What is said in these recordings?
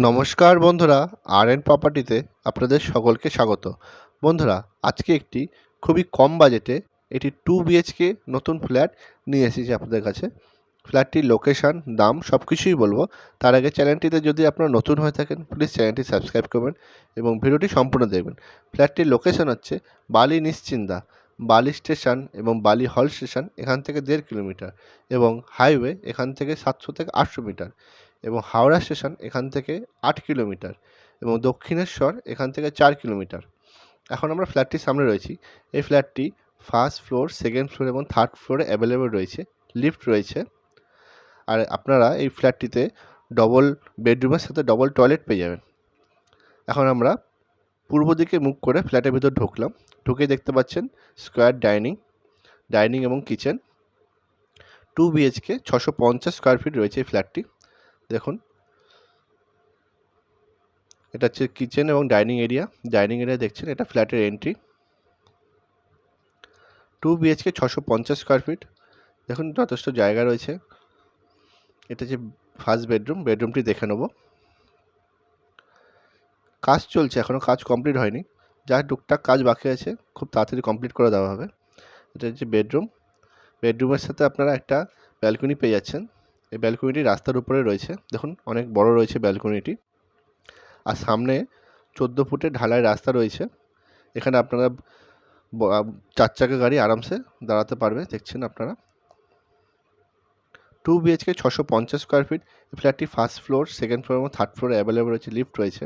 নমস্কার বন্ধুরা, আর.এন প্রপার্টিতে আপনাদের সকলকে স্বাগত। বন্ধুরা, আজকে একটি খুবই কম বাজেটে এটি 2 বিএইচকে নতুন ফ্ল্যাট নিয়ে এসেছি আপনাদের কাছে। ফ্ল্যাটটির লোকেশান, দাম সব কিছুই বলবো। তার আগে চ্যানেলটিতে যদি আপনারা নতুন হয়ে থাকেন, প্লিজ চ্যানেলটি সাবস্ক্রাইব করবেন এবং ভিডিওটি সম্পূর্ণ দেখবেন। ফ্ল্যাটটির লোকেশান হচ্ছে বালি নিশ্চিন্দা, বালি স্টেশন এবং বালি হল স্টেশন এখান থেকে 1.5 কিলোমিটার এবং হাইওয়ে এখান থেকে 700 থেকে 800 মিটার এবং হাওড়া স্টেশন এখান থেকে 8 কিলোমিটার এবং দক্ষিণেশ্বর এখান থেকে 4 কিলোমিটার। এখন আমরা ফ্ল্যাটটির সামনে রয়েছি। এই ফ্ল্যাটটি ফার্স্ট ফ্লোর, সেকেন্ড ফ্লোর এবং থার্ড ফ্লোরে অ্যাভেলেবেল রয়েছে, লিফট রয়েছে। আর আপনারা এই ফ্ল্যাটটিতে ডবল বেডরুমের সাথে ডবল টয়লেট পেয়ে যাবেন। এখন আমরা পূর্ব দিকে মুখ করে ফ্ল্যাটের ভিতর ঢুকলাম। ঢুকে দেখতে পাচ্ছেন স্কোয়ার ডাইনিং এবং কিচেন। 2 বিএইচকে 650 স্কোয়ার ফিট রয়েছে এই ফ্ল্যাটটি। দেখুন, এটা হচ্ছে কিচেন এবং ডাইনিং এরিয়া দেখছেন, এটা ফ্ল্যাটের এন্ট্রি। 2 BHK 650 square fit. দেখুন যথেষ্ট জায়গা রয়েছে। এটা হচ্ছে ফার্স্ট বেডরুমটি দেখে নেব। কাজ চলছে, এখনও কাজ কমপ্লিট হয়নি, যা টুকটাক কাজ বাকি আছে খুব তাড়াতাড়ি কমপ্লিট করে দেওয়া হবে। এটা হচ্ছে বেডরুমের সাথে আপনারা একটা ব্যালকনি পেয়ে যাচ্ছেন। এই ব্যালকনিটি রাস্তার উপরে রয়েছে, দেখুন অনেক বড় রয়েছে ব্যালকনিটি। আর সামনে 14 ফুটের ঢালাই রাস্তা রয়েছে। এখানে আপনারা 4 চাকা গাড়ি আরামসে দাঁড়াতে পারবে, দেখছেন আপনারা। 2 বিএইচকে 650 স্কোয়ার ফিট। ফ্ল্যাটটি ফার্স্ট ফ্লোর, সেকেন্ড ফ্লোর এবং থার্ড ফ্লোরে অ্যাভেলেবল রয়েছে, লিফট রয়েছে।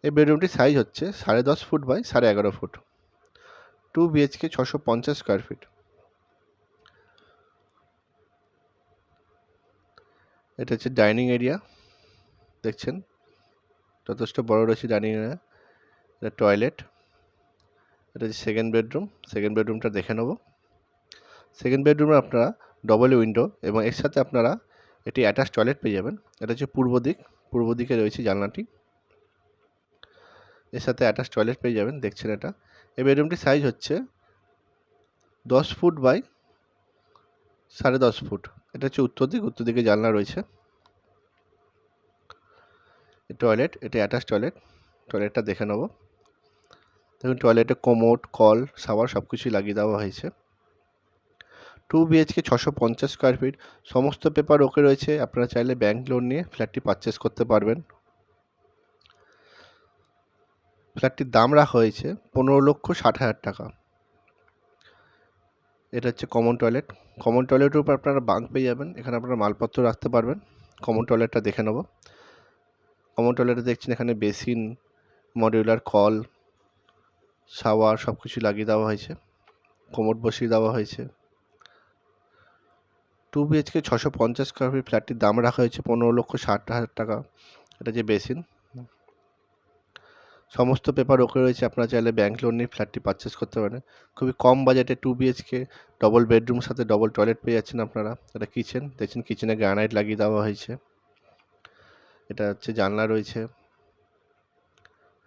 এই বেডরুমটির সাইজ হচ্ছে 10.5 foot by 11.5 foot. 2 BHK 650 square feet. এটা হচ্ছে ডাইনিং এরিয়া, দেখছেন যথেষ্ট বড় রয়েছে ডাইনিং এরিয়া। এটা টয়লেট। এটা হচ্ছে সেকেন্ড বেডরুমটা দেখে নেব। সেকেন্ড বেডরুমে আপনারা ডবল উইন্ডো এবং এর সাথে আপনারা এটি অ্যাটাচ টয়লেট পেয়ে যাবেন। এটা হচ্ছে পূর্ব দিকে রয়েছে জানলাটি, এর সাথে অ্যাটাচ টয়লেট পেয়ে যাবেন, দেখছেন এটা। এই বেডরুমটির সাইজ হচ্ছে 10 ফুট বাই 10.5 ফুট। এটা হচ্ছে উত্তর দিকে জানলা রয়েছে। টয়লেট, এটা অ্যাটাচ টয়লেটটা দেখে নেব। দেখুন টয়লেটে কোমোড, কল, শাওয়ার সব কিছুই লাগিয়ে দেওয়া হয়েছে। 2 বিএইচকে 650 স্কোয়ার ফিট। সমস্ত পেপার ওকে রয়েছে। আপনারা চাইলে ব্যাংক লোন নিয়ে ফ্ল্যাটটি পারচেস করতে পারবেন। ফ্ল্যাটটির দাম রাখা হয়েছে 15,60,000 টাকা। এটা হচ্ছে কমন টয়লেটের উপর আপনারা বাঙ্ক পেয়ে যাবেন, এখানে আপনারা মালপত্র রাখতে পারবেন। কমন টয়লেটটা দেখে নেব। কমন টয়লেটে দেখছেন এখানে বেসিন, মডিউলার কল, শাওয়ার সব কিছু লাগিয়ে দেওয়া হয়েছে, কোমোড বসিয়ে দেওয়া হয়েছে। 2 বিএইচকে 650 স্কোয়ার ফিট ফ্ল্যাটটির দাম রাখা হয়েছে 15,60,000 টাকা। এটা যে বেসিন, সমস্ত পেপার ওকে রয়েছে। আপনারা চাইলে ব্যাংক লোন নিয়ে ফ্ল্যাটটি পারচেস করতে পারেন। খুবই কম বাজেটে 2 বিএইচকে ডবল বেডরুমের সাথে ডবল টয়লেট পেয়ে যাচ্ছেন আপনারা। এটা কিচেন, দেখছেন কিচেনে গ্রানাইট লাগিয়ে দেওয়া হয়েছে। এটা হচ্ছে জানলা রয়েছে,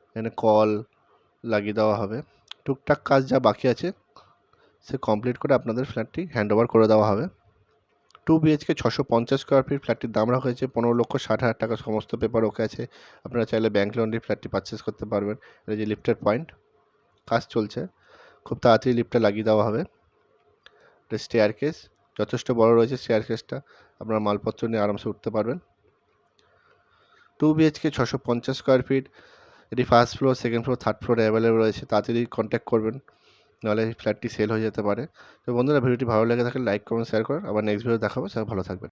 এখানে কল লাগিয়ে দেওয়া হবে। টুকটাক কাজ যা বাকি আছে সে কমপ্লিট করে আপনাদের ফ্ল্যাটটি হ্যান্ডওভার করে দেওয়া হবে। 2 বিএইচকে 650 স্কোয়ার ফিট ফ্ল্যাটটির দাম রাখা হয়েছে 15,60,000 টাকা। সমস্ত পেপার ওকে আছে। আপনারা চাইলে ব্যাংক লোন দিয়ে ফ্ল্যাটটি পারচেস করতে পারবেন। এটা যে লিফটের পয়েন্ট, কাজ চলছে, খুব তাড়াতাড়ি লিফটটা লাগিয়ে দেওয়া হবে। এটা স্টেয়ার কেস, যথেষ্ট বড় রয়েছে স্টেয়ার কেসটা, আপনারা মালপত্র নিয়ে আরামসে উঠতে পারবেন। 2 বিএইচকে 650 স্কোয়ার ফিট। এটি first floor, second floor, third ফ্লোরে অ্যাভেলেবল রয়েছে। তাড়াতাড়ি কন্ট্যাক্ট করবেন, নাহলে এই ফ্ল্যাটটি সেল হয়ে যেতে পারে। তো বন্ধুরা, ভিডিওটি ভালো লেগে থাকলে লাইক করুন, শেয়ার করুন। আবার নেক্সট ভিডিও দেখাবো, সবাই ভালো থাকবেন।